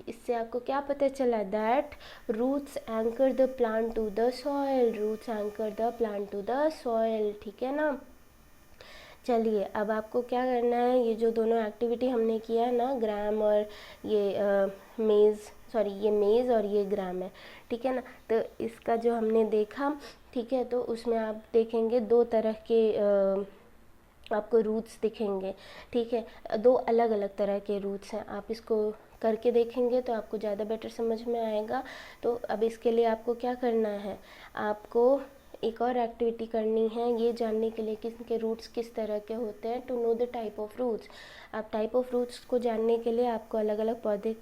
इससे आपको क्या पता चला, that roots anchor the plant to the soil, roots anchor the plant to the soil, ठीक है ना। चलिए अब आपको क्या करना है, ये जो दोनों एक्टिविटी हमने किया ना, ग्राम और ये ये मेज़ और ये ग्राम है, ठीक है ना। तो इसका जो हमने देखा, ठीक है, तो उसमें आप देखेंगे 2 तरह के आपको रूट्स दिखेंगे, ठीक है, 2 अलग अलग तरह के रूट्स हैं। आप इसको करके देखेंगे तो आपको ज़्यादा बेटर समझ में आएगा। तो अब इसके लिए आपको क्या करना है, आपको एक और एक्टिविटी करनी है, ये जानने के लिए कि इनके रूट्स किस तरह के होते हैं, to know the type of roots. आप टाइप ऑफ रूट्स को जानने के लिए आपको अलग अलग पौधे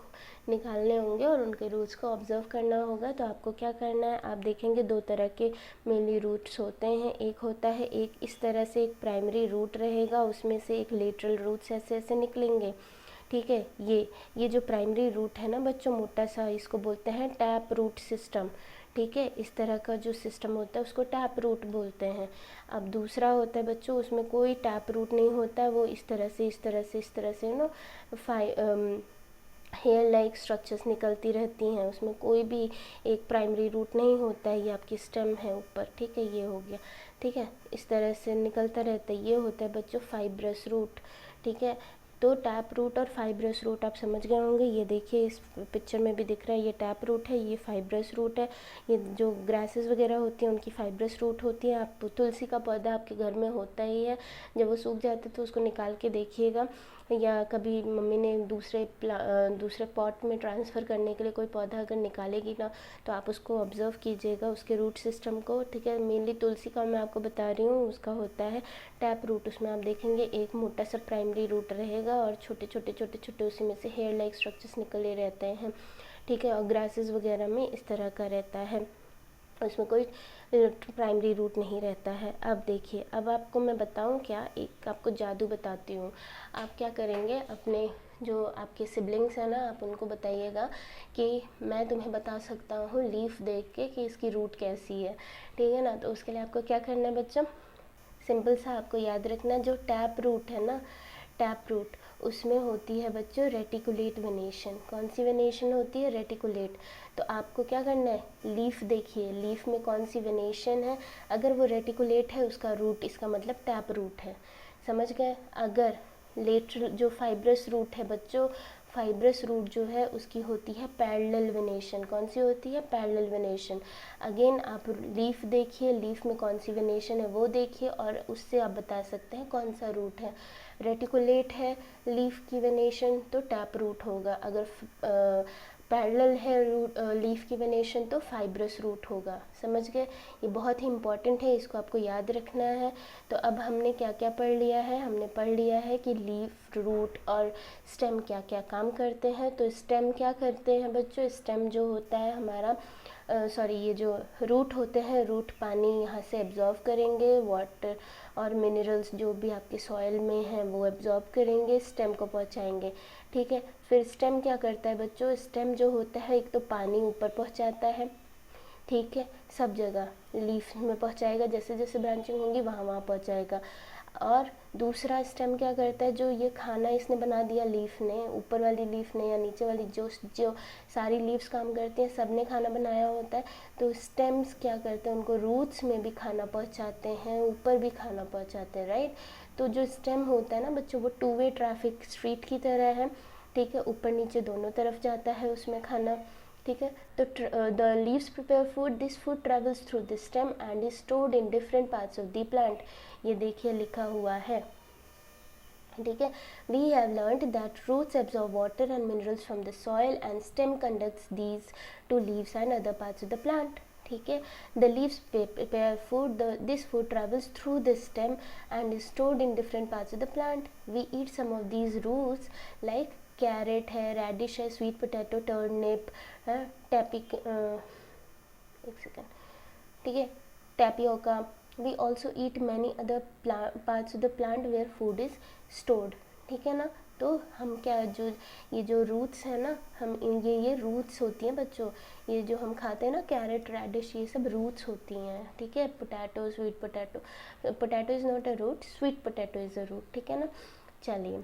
निकालने होंगे और उनके रूट्स को ऑब्जर्व करना होगा। तो आपको क्या करना है, आप देखेंगे 2 तरह के मेनली रूट्स होते हैं। एक होता है, एक इस तरह से एक प्राइमरी रूट रहेगा, उसमें से एक लेटरल रूट्स ऐसे ऐसे निकलेंगे, ठीक है। ये जो प्राइमरी रूट है ना बच्चों, मोटा सा, इसको बोलते हैं टैप रूट सिस्टम, ठीक है। इस तरह का जो सिस्टम होता है उसको टैप रूट बोलते हैं। अब दूसरा होता है बच्चों, उसमें कोई टैप रूट नहीं होता है, वो इस तरह से हेयर लाइक स्ट्रक्चर्स निकलती रहती हैं, उसमें कोई भी एक प्राइमरी रूट नहीं होता है। ये आपकी स्टेम है ऊपर, ठीक है, ये हो गया, ठीक है, इस तरह से निकलता रहता है। ये होता है बच्चों फाइब्रस रूट, ठीक है। तो टैप रूट और फाइब्रस रूट आप समझ गए होंगे। ये देखिए इस पिक्चर में भी दिख रहा है, ये टैप रूट है, ये फाइब्रस रूट है। ये जो ग्रासेस वगैरह होती हैं उनकी फाइब्रस रूट होती है। आप तुलसी का पौधा आपके घर में होता ही है, जब वो सूख जाता है तो उसको निकाल के देखिएगा, या कभी मम्मी ने दूसरे पॉट में ट्रांसफ़र करने के लिए कोई पौधा अगर निकालेगी ना, तो आप उसको ऑब्ज़र्व कीजिएगा, उसके रूट सिस्टम को, ठीक है। मेनली तुलसी का मैं आपको बता रही हूँ, उसका होता है टैप रूट। उसमें आप देखेंगे एक मोटा सा प्राइमरी रूट रहेगा और छोटे छोटे उसी में से हेयर लाइक स्ट्रक्चर्स निकले रहते हैं, ठीक है। और ग्रासेस वगैरह में इस तरह का रहता है, उसमें कोई प्राइमरी रूट नहीं रहता है। अब देखिए, अब आपको मैं बताऊं क्या, एक आपको जादू बताती हूँ। आप क्या करेंगे, अपने जो आपके सिबलिंग्स हैं ना, आप उनको बताइएगा कि मैं तुम्हें बता सकता हूँ लीफ देख के कि इसकी रूट कैसी है, ठीक है ना। तो उसके लिए आपको क्या करना है बच्चों, सिंपल सा आपको याद रखना, जो टैप रूट है ना, टैप रूट, उसमें होती है बच्चों रेटिकुलेट वेनेशन। कौन सी वेनेशन होती है, रेटिकुलेट। तो आपको क्या करना है, लीफ देखिए, लीफ में कौन सी वेनेशन है, अगर वो रेटिकुलेट है उसका रूट, इसका मतलब टैप रूट है, समझ गए। अगर लेटरल जो फाइब्रस रूट है बच्चों, फाइब्रस रूट जो है उसकी होती है पैरेलल वेनेशन। कौन सी होती है, पैरेलल वेनेशन। अगेन आप लीफ देखिए, लीफ में कौन सी वेनेशन है वो देखिए, और उससे आप बता सकते हैं कौन सा रूट है। रेटिकुलेट है लीफ की वेनेशन तो टैप रूट होगा, अगर पैरेलल है रूट लीफ की वेनेशन तो फाइब्रस रूट होगा, समझ गए। ये बहुत ही इंपॉर्टेंट है, इसको आपको याद रखना है। तो अब हमने क्या क्या पढ़ लिया है, हमने पढ़ लिया है कि लीफ, रूट और स्टेम क्या क्या काम करते हैं। तो स्टेम क्या करते हैं बच्चों, स्टेम जो होता है हमारा ये जो रूट होते हैं, रूट पानी यहाँ से एब्जॉर्व करेंगे, वाटर और मिनरल्स जो भी आपके सॉइल में हैं वो एब्जॉर्ब करेंगे, स्टेम को पहुँचाएंगे, ठीक है। फिर स्टेम क्या करता है बच्चों, स्टेम जो होता है एक तो पानी ऊपर पहुँचाता है, ठीक है, सब जगह लीफ में पहुँचाएगा, जैसे जैसे ब्रांचिंग होंगी वहाँ वहाँ पहुँचाएगा। और दूसरा स्टेम क्या करता है, जो ये खाना इसने बना दिया लीफ ने, ऊपर वाली लीफ ने या नीचे वाली, जो जो सारी लीव्स काम करती हैं, सब ने खाना बनाया होता है, तो स्टेम्स क्या करते हैं, उनको रूट्स में भी खाना पहुंचाते हैं, ऊपर भी खाना पहुंचाते हैं, राइट। तो जो स्टेम होता है ना बच्चों, वो टू वे ट्रैफिक स्ट्रीट की तरह है, ठीक है, ऊपर नीचे दोनों तरफ जाता है उसमें खाना, ठीक है। तो the leaves prepare food, this food travels through the stem and is stored in different parts of the plant. ये देखिए लिखा हुआ है, ठीक है। We have learned that roots absorb water and minerals from the soil and stem conducts these to leaves and other parts of the plant, ठीक है। The leaves prepare food, this food travels through the stem and is stored in different parts of the plant. We eat some of these roots like carrot है, रेडिश है, स्वीट पोटैटो, टर्निप है, एक सेकेंड, ठीक है, tapioca. We also eat many other parts of the plant where food is stored, ठीक है ना। तो हम क्या, ये जो रूट्स है ना, हम ये रूट्स होती हैं बच्चों, ये जो हम खाते हैं ना, कैरेट, रेडिश, ये सब रूट्स होती हैं, ठीक है। Potato, sweet potato, potato is not a root, sweet potato is a root, ठीक है ना। चलिए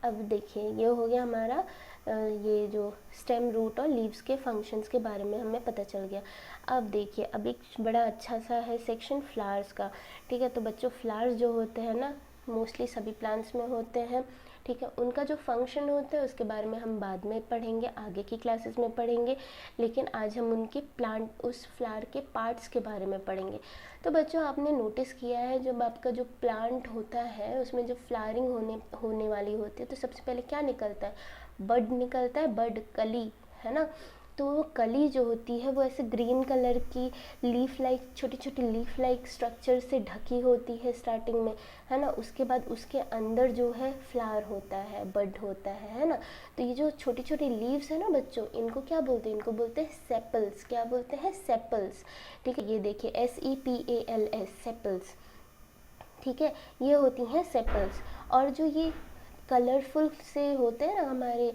अब देखिए, ये हो गया हमारा ये जो स्टेम, रूट और लीव्स के फंक्शंस के बारे में हमें पता चल गया। अब देखिए, अब एक बड़ा अच्छा सा है सेक्शन फ्लावर्स का, ठीक है। तो बच्चों फ्लावर्स जो होते हैं ना, मोस्टली सभी प्लांट्स में होते हैं, ठीक है। उनका जो फंक्शन होता है उसके बारे में हम बाद में पढ़ेंगे, आगे की क्लासेस में पढ़ेंगे, लेकिन आज हम उनके प्लांट, उस फ्लावर के पार्ट्स के बारे में पढ़ेंगे। तो बच्चों आपने नोटिस किया है, जब आपका जो प्लांट होता है उसमें जब फ्लावरिंग होने वाली होती है तो सबसे पहले क्या निकलता है, बड निकलता है, बड, कली, है ना। तो वो कली जो होती है वो ऐसे ग्रीन कलर की लीफ लाइक, छोटी छोटी लीफ लाइक स्ट्रक्चर से ढकी होती है स्टार्टिंग में, है ना। उसके बाद उसके अंदर जो है फ्लावर होता है, बड होता है ना। तो ये जो छोटी छोटी लीव्स है ना बच्चों, इनको क्या बोलते हैं, इनको बोलते हैं सेपल्स। क्या बोलते हैं, सेपल्स, ठीक है। ये देखिए SEPALS, सेपल्स, ठीक है, ये होती हैं सेपल्स। और जो ये कलरफुल से होते हैं ना हमारे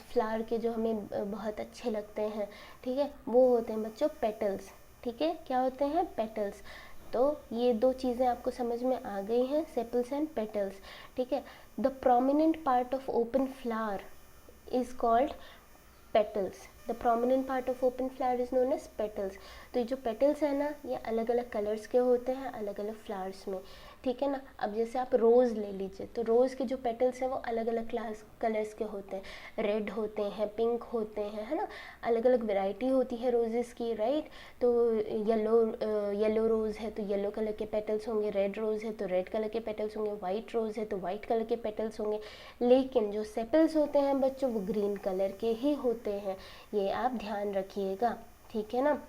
फ्लावर के, जो हमें बहुत अच्छे लगते हैं, ठीक है, वो होते हैं बच्चों पेटल्स, ठीक है। क्या होते हैं, पेटल्स। तो ये दो चीज़ें आपको समझ में आ गई हैं, सेपल्स एंड पेटल्स, ठीक है। The prominent part of open flower is called petals. The prominent part of open flower is known as petals. तो ये जो पेटल्स है ना, ये अलग अलग कलर्स के होते हैं अलग अलग फ्लावर्स में, ठीक है ना। अब जैसे आप रोज़ ले लीजिए, तो रोज़ के जो पेटल्स हैं वो अलग अलग कलर्स के होते हैं, रेड होते हैं, पिंक होते हैं, है ना, अलग अलग वैरायटी होती है रोज़ेस की, राइट। तो येलो रोज़ है तो येलो कलर के पेटल्स होंगे, रेड रोज़ है तो रेड कलर के पेटल्स होंगे, वाइट रोज़ है तो वाइट कलर के पेटल्स होंगे। लेकिन जो सेपल्स होते हैं बच्चों वो ग्रीन कलर के ही होते हैं, ये आप ध्यान रखिएगा, ठीक है ना।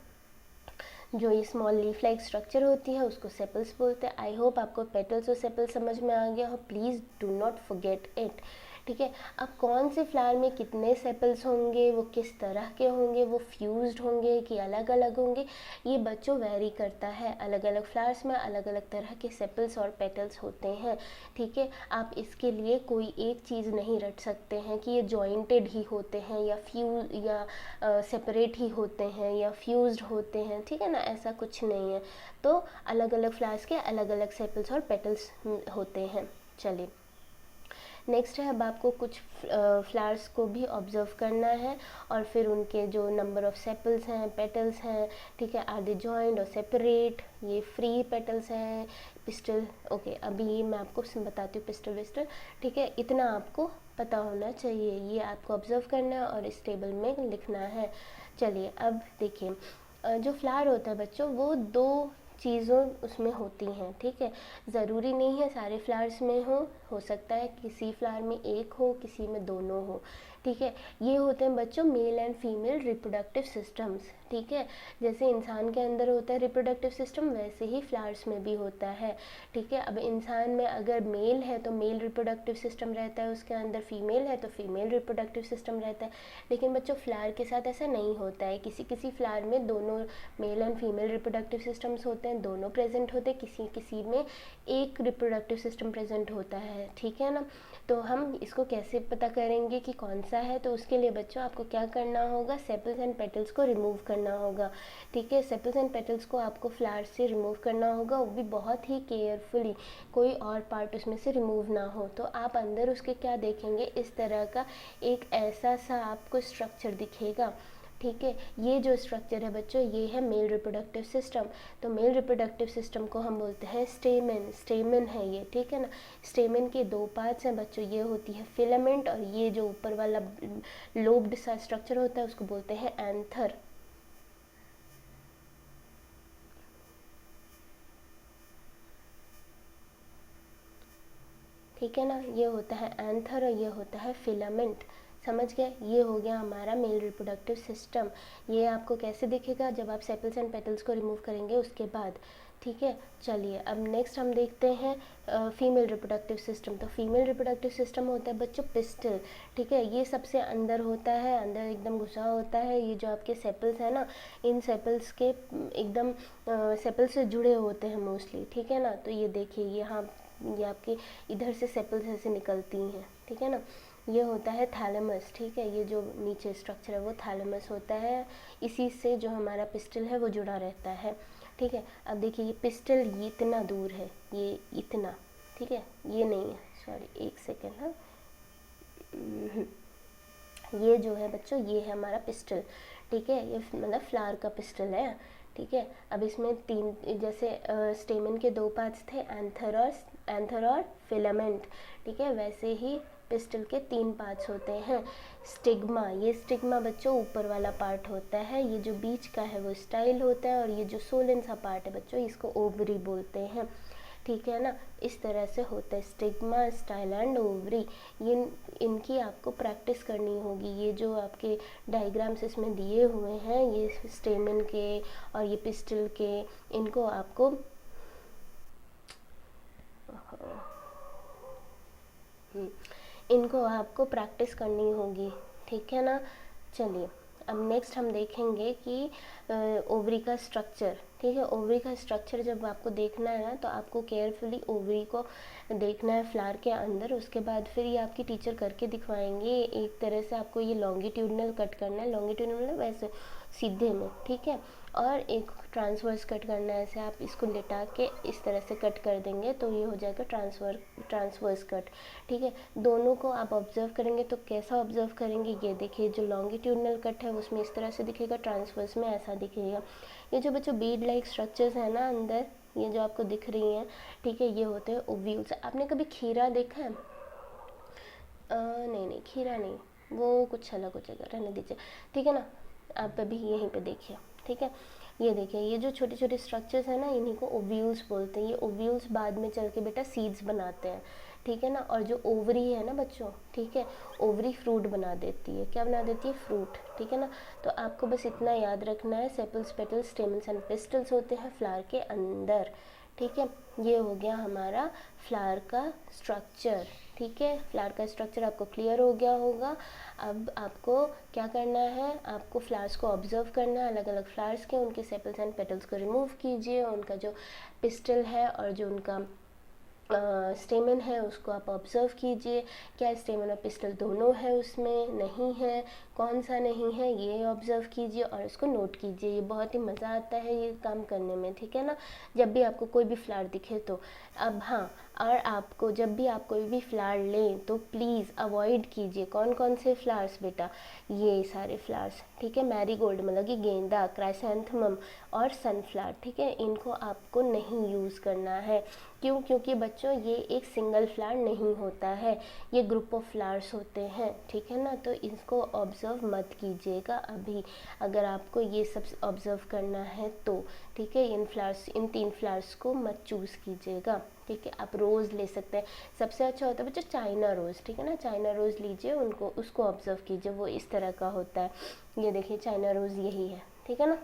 जो ये स्मॉल लीफ लाइक स्ट्रक्चर होती है उसको सेपल्स बोलते हैं। आई होप आपको पेटल्स और सेपल्स समझ में आ गया हो, please do not forget it, ठीक है। अब कौन से फ्लावर में कितने सेपल्स होंगे, वो किस तरह के होंगे, वो फ्यूज्ड होंगे कि अलग अलग होंगे, ये बच्चों वेरी करता है। अलग अलग फ्लावर्स में अलग अलग तरह के सेपल्स और पेटल्स होते हैं, ठीक है। आप इसके लिए कोई एक चीज़ नहीं रट सकते हैं कि ये जॉइंटेड ही होते हैं या सेपरेट ही होते हैं या फ्यूज्ड होते हैं, ठीक है ना, ऐसा कुछ नहीं है। तो अलग अलग फ्लावर्स के अलग अलग सेपल्स और पेटल्स होते हैं। चलिए नेक्स्ट है, अब आपको कुछ फ्लावर्स को भी ऑब्जर्व करना है और फिर उनके जो नंबर ऑफ सेपल्स हैं, पेटल्स हैं, ठीक है, आर दे जॉइंट और सेपरेट, ये फ्री पेटल्स हैं, पिस्टल, ओके। अभी ये मैं आपको बताती हूँ पिस्टल विस्टल, ठीक है, इतना आपको पता होना चाहिए, ये आपको ऑब्जर्व करना है और इस टेबल में लिखना है। चलिए अब देखिए, जो फ्लावर होता है बच्चों वो दो चीज़ों उसमें होती हैं, ठीक है। ज़रूरी नहीं है सारे फ्लावर्स में हो सकता है किसी फ्लावर में एक हो, किसी में दोनों हो, ठीक है। ये होते हैं बच्चों male and female reproductive systems, ठीक है। जैसे इंसान के अंदर होता है रिप्रोडक्टिव सिस्टम, वैसे ही फ्लावर्स में भी होता है, ठीक है। अब इंसान में अगर मेल है तो मेल रिप्रोडक्टिव सिस्टम रहता है उसके अंदर, फीमेल है तो फीमेल रिप्रोडक्टिव सिस्टम रहता है। लेकिन बच्चों फ्लावर के साथ ऐसा नहीं होता है, किसी किसी फ्लावर में दोनों male and female reproductive systems होते हैं, दोनों प्रेजेंट होते हैं, किसी किसी में एक रिप्रोडक्टिव सिस्टम प्रेजेंट होता है, ठीक है ना। तो हम इसको कैसे पता करेंगे कि कौन सा है, तो उसके लिए बच्चों आपको क्या करना होगा, सेपल्स एंड पेटल्स को रिमूव करना होगा, ठीक है। सेपल्स एंड पेटल्स को आपको फ्लावर से रिमूव करना होगा, वो भी बहुत ही केयरफुली, कोई और पार्ट उसमें से रिमूव ना हो। तो आप अंदर उसके क्या देखेंगे, इस तरह का एक ऐसा सा आपको स्ट्रक्चर दिखेगा, ठीक है। ये जो स्ट्रक्चर है बच्चों ये है मेल रिप्रोडक्टिव सिस्टम। तो मेल रिप्रोडक्टिव सिस्टम को हम बोलते हैं स्टेमन, स्टेमन है ये, ठीक है ना। स्टेमन के दो पार्ट्स हैं बच्चों, ये होती है फिलामेंट और ये जो ऊपर वाला लोब्ड सा स्ट्रक्चर होता है उसको बोलते हैं एंथर, ठीक है ना। ये होता है एंथर और ये होता है फिलामेंट, समझ गए। ये हो गया हमारा मेल रिप्रोडक्टिव सिस्टम। ये आपको कैसे दिखेगा, जब आप सेपल्स एंड पेटल्स को रिमूव करेंगे उसके बाद, ठीक है। चलिए अब नेक्स्ट हम देखते हैं फीमेल रिप्रोडक्टिव सिस्टम। तो फीमेल रिप्रोडक्टिव सिस्टम होता है बच्चों पिस्टल, ठीक है। ये सबसे अंदर होता है, अंदर एकदम घुसा होता है। ये जो आपके सेपल्स है ना, इन सेपल्स के एकदम सेपल्स से जुड़े होते हैं मोस्टली, ठीक है ना। तो ये देखिए यहाँ ये आपके इधर से सेपल्स ऐसे निकलती हैं, ठीक है ना। ये होता है थैलेमस, ठीक है। ये जो नीचे स्ट्रक्चर है वो थैलेमस होता है, इसी से जो हमारा पिस्टल है वो जुड़ा रहता है, ठीक है। अब देखिए ये पिस्टल ये इतना दूर है, ये इतना, ठीक है, ये नहीं है, सॉरी एक सेकेंड, हाँ ये जो है बच्चों ये है हमारा पिस्टल, ठीक है। ये मतलब फ्लावर का पिस्टल है, ठीक है। अब इसमें तीन जैसे स्टेमन के दो पार्ट्स थे, एंथर और फिलामेंट, ठीक है, वैसे ही पिस्टल के तीन पार्ट्स होते हैं। स्टिग्मा, ये स्टिग्मा बच्चों ऊपर वाला पार्ट होता है, ये जो बीच का है वो स्टाइल होता है और ये जो सोलन सा पार्ट है बच्चों इसको ओवरी बोलते हैं, ठीक है ना। इस तरह से होता है स्टिग्मा, स्टाइल एंड ओवरी। ये इनकी आपको प्रैक्टिस करनी होगी। ये जो आपके डायग्राम्स इसमें दिए हुए हैं ये स्टेमन के और ये पिस्टल के, इनको आपको प्रैक्टिस करनी होगी, ठीक है ना। चलिए अब नेक्स्ट हम देखेंगे कि ओवरी का स्ट्रक्चर, ठीक है। ओवरी का स्ट्रक्चर जब आपको देखना है ना तो आपको केयरफुली ओवरी को देखना है फ्लावर के अंदर, उसके बाद फिर ये आपकी टीचर करके दिखवाएंगे। एक तरह से आपको ये लॉन्गिट्यूडनल कट करना है, लॉन्गिट्यूडनल मतलब वैसे सीधे में, ठीक है। और एक ट्रांसवर्स कट करना है, ऐसे आप इसको लिटा के इस तरह से कट कर देंगे तो ये हो जाएगा ट्रांसवर्स कट, ठीक है। दोनों को आप ऑब्जर्व करेंगे तो कैसा ऑब्जर्व करेंगे, ये देखिए जो लॉन्गिट्यूडनल कट है उसमें इस तरह से दिखेगा, ट्रांसवर्स में ऐसा दिखेगा। ये जो बच्चों बीड लाइक स्ट्रक्चर्स है ना अंदर, ये जो आपको दिख रही हैं, ठीक है, ये होते हैं ओव्यूल्स। आपने कभी खीरा देखा है? नहीं, खीरा नहीं, वो कुछ अलग हो जाएगा, रहने दीजिए, ठीक है ना। आप अभी यहीं पे देखिए, ठीक है। ये देखिए, ये जो छोटे छोटे स्ट्रक्चर्स हैं ना, इन्हीं को ओव्यूल्स बोलते हैं। ये ओव्यूल्स बाद में चल के बेटा सीड्स बनाते हैं, ठीक है ना। और जो ओवरी है ना बच्चों, ठीक है, ओवरी फ्रूट बना देती है। क्या बना देती है? फ्रूट, ठीक है ना। तो आपको बस इतना याद रखना है, sepals, petals, stamens and pistols होते हैं फ्लावर के अंदर, ठीक है। ये हो गया हमारा फ्लावर का स्ट्रक्चर, ठीक है। फ्लावर का स्ट्रक्चर आपको क्लियर हो गया होगा। अब आपको क्या करना है, आपको फ्लावर्स को ऑब्जर्व करना है, अलग अलग फ्लावर्स के, उनके सेपल्स एंड पेटल्स को रिमूव कीजिए, उनका जो पिस्टल है और जो उनका स्टेमन है उसको आप ऑब्जर्व कीजिए। क्या स्टेमन और पिस्टल दोनों है उसमें? नहीं है। कौन सा नहीं है ये ऑब्जर्व कीजिए और इसको नोट कीजिए। ये बहुत ही मज़ा आता है ये काम करने में, ठीक है ना। जब भी आपको कोई भी फ्लावर दिखे तो अब हाँ, और आपको जब भी आप कोई भी फ्लावर लें तो प्लीज़ अवॉइड कीजिए कौन कौन से फ्लावर्स बेटा, ये सारे फ्लावर्स, ठीक है। मैरीगोल्ड मतलब कि गेंदा, क्राइसैंथेमम और सनफ्लावर, ठीक है, इनको आपको नहीं यूज़ करना है। क्यों? क्योंकि बच्चों ये एक सिंगल फ्लावर नहीं होता है, ये ग्रुप ऑफ फ्लावर्स होते हैं, ठीक है ना। तो इसको ऑब्जर्व मत कीजिएगा अभी, अगर आपको ये सब ऑब्जर्व करना है तो, ठीक है। इन 3 फ्लावर्स को मत चूज़ कीजिएगा, ठीक है। आप रोज़ ले सकते हैं, सबसे अच्छा होता है बच्चों चाइना रोज़, ठीक है ना। चाइना रोज़ लीजिए, उनको उसको ऑब्जर्व कीजिए, वो इस तरह का होता है। ये देखिए चाइना रोज़ यही है, ठीक है ना।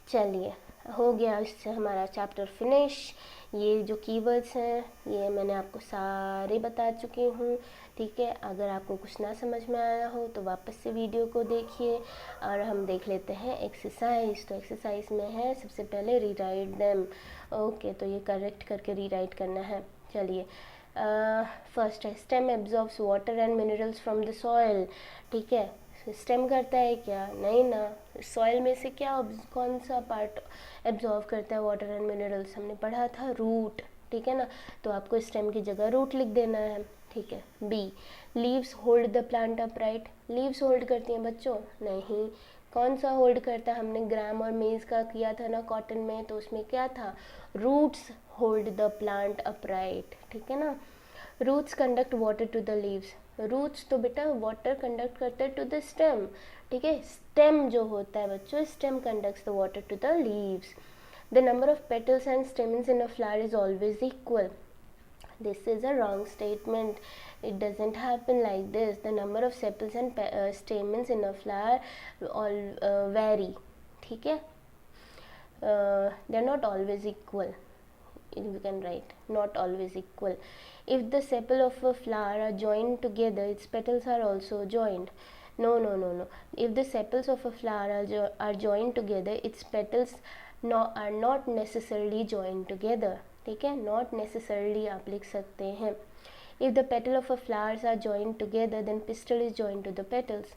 चलिए, हो गया इससे हमारा चैप्टर फिनिश। ये जो कीवर्ड्स हैं ये मैंने आपको सारे बता चुकी हूँ, ठीक है। अगर आपको कुछ ना समझ में आया हो तो वापस से वीडियो को देखिए और हम देख लेते हैं एक्सरसाइज। तो एक्सरसाइज में है सबसे पहले रीराइट देम, ओके। तो ये करेक्ट करके रीराइट करना है। चलिए, फर्स्ट है stem absorbs water and minerals from the soil, ठीक है। स्टेम करता है क्या? नहीं ना। सॉइल में से क्या कौन सा पार्ट एब्जॉर्व करता है वाटर एंड मिनरल्स? हमने पढ़ा था रूट, ठीक है ना। तो आपको स्टेम की जगह रूट लिख देना है, ठीक है। B, leaves hold the plant upright, leaves hold करती हैं बच्चों? नहीं। कौन सा होल्ड करता है? हमने ग्राम और मेज का किया था ना कॉटन में, तो उसमें क्या था? Roots hold the plant upright, ठीक है ना। Roots conduct water to the leaves, roots तो बेटा वाटर कंडक्ट करते हैं टू द स्टेम, ठीक है। स्टेम जो होता है बच्चों, stem conducts the water to the leaves. The number of petals and stamens in a flower is always equal, this is a wrong statement. It doesn't happen like this. The number of sepals and stamens in a flower all vary, ठीक है। They are not always equal. You can write not always equal. If the sepal of a flower are joined together, its petals are also joined. No. If the sepals of a flower are joined together, its petals are not necessarily joined together, ठीक है। नॉट नेसेसरली आप लिख सकते हैं। If the petal of a flowers are joined together then pistil is joined to the petals,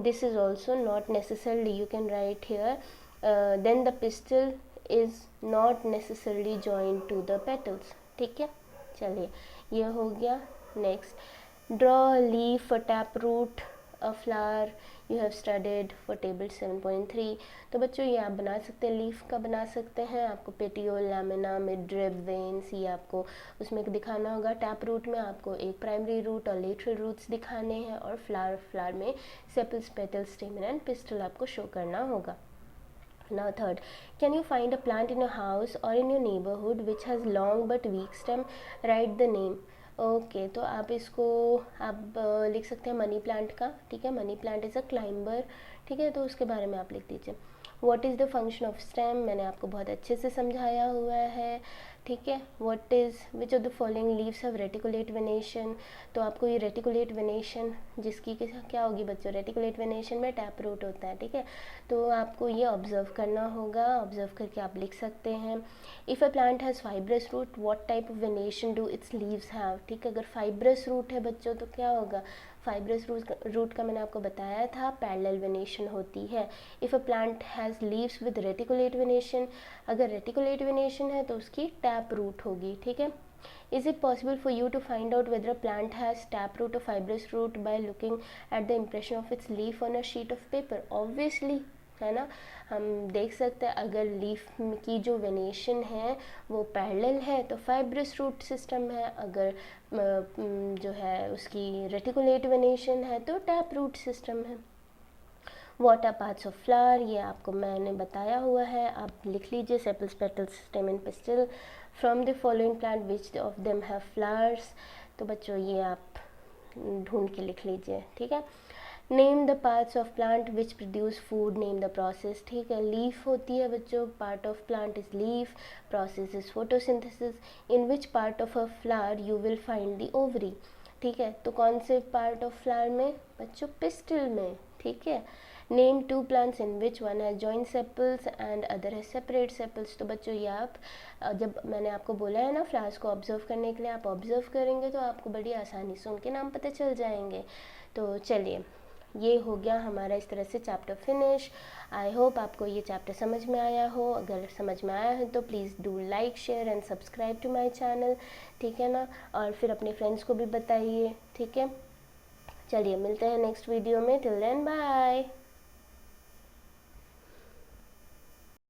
this is also not necessarily, you can write here then the pistil is not necessarily joined to the petals, ठीक है। चलिए, ये हो गया। Next, draw leaf a tap root a flower you have studied for table 7.3। तो बच्चों ये आप बना सकते हैं, लीफ का बना सकते हैं। आपको पेटियोल, लैमिना, मिडरिब, वेन्स, ये आपको उसमें दिखाना होगा। टैप रूट में आपको एक प्राइमरी रूट और लेटरल रूट्स दिखाने हैं, और फ्लावर में सेपल्स, पेटल्स, स्टेमन एंड पिस्टल आपको शो करना होगा। Now third, can you find a plant in your house or in your neighborhood which has long but weak stem? Write the name. Okay, तो आप इसको आप लिख सकते हैं मनी प्लांट का, ठीक है। Money plant is a climber, ठीक है। तो उसके बारे में आप लिख दीजिए। What is the function of stem, मैंने आपको बहुत अच्छे से समझाया हुआ है, ठीक है। What is which of the following leaves have reticulate venation, तो आपको ये रेटिकुलेट वेनेशन जिसकी क्या होगी बच्चों, रेटिकुलेट वेनेशन में टैप रूट होता है, ठीक है। तो आपको ये ऑब्जर्व करना होगा, ऑब्जर्व करके आप लिख सकते हैं। If a plant has fibrous root what type of venation do its leaves have, ठीक है। अगर फाइब्रस रूट है बच्चों तो क्या होगा, फाइब्रस रूट का मैंने आपको बताया था पैरेलल वेनेशन होती है। If a plant has leaves with reticulate venation, अगर रेटिकुलेट वेनेशन है तो उसकी टैप रूट होगी, ठीक है। Is it possible for you to find out whether a plant has tap root or fibrous root by looking at the impression of its leaf on a sheet of paper? Obviously, है ना। हम देख सकते हैं अगर लीफ की जो वेनेशन है वो पैरेलल है तो फाइब्रस रूट सिस्टम है, अगर जो है उसकी रेटिकुलेट वेनेशन है तो टैप रूट सिस्टम है। What are parts of flower, ये आपको मैंने बताया हुआ है, आप लिख लीजिए। Sepals, petals, stem, pistil from the following plant which of them have flowers. तो बच्चों ये आप ढूंढ के लिख लीजिए, ठीक है। Name the parts of plant which produce food, name the process, ठीक है। लीफ होती है बच्चों, part of plant is leaf, process is photosynthesis. In which part of a flower you will find the ovary, ठीक है। तो कौन से पार्ट ऑफ फ्लावर में बच्चों, पिस्टल में, ठीक है। Name two plants in which one has joint sepals and other has separate sepals. तो बच्चों ये आप जब मैंने आपको बोला है ना फ्लावर्स को ऑब्जर्व करने के लिए, आप ऑब्जर्व करेंगे तो आपको बड़ी आसानी से उनके नाम पता चल जाएंगे। तो चलिए ये हो गया हमारा इस तरह से चैप्टर फिनिश। आई होप आपको ये चैप्टर समझ में आया हो। अगर समझ में आया है तो please do like, share and subscribe to my channel, ठीक है ना। और फिर अपने फ्रेंड्स को भी बताइए, ठीक है। चलिए मिलते हैं नेक्स्ट वीडियो में। Till then bye.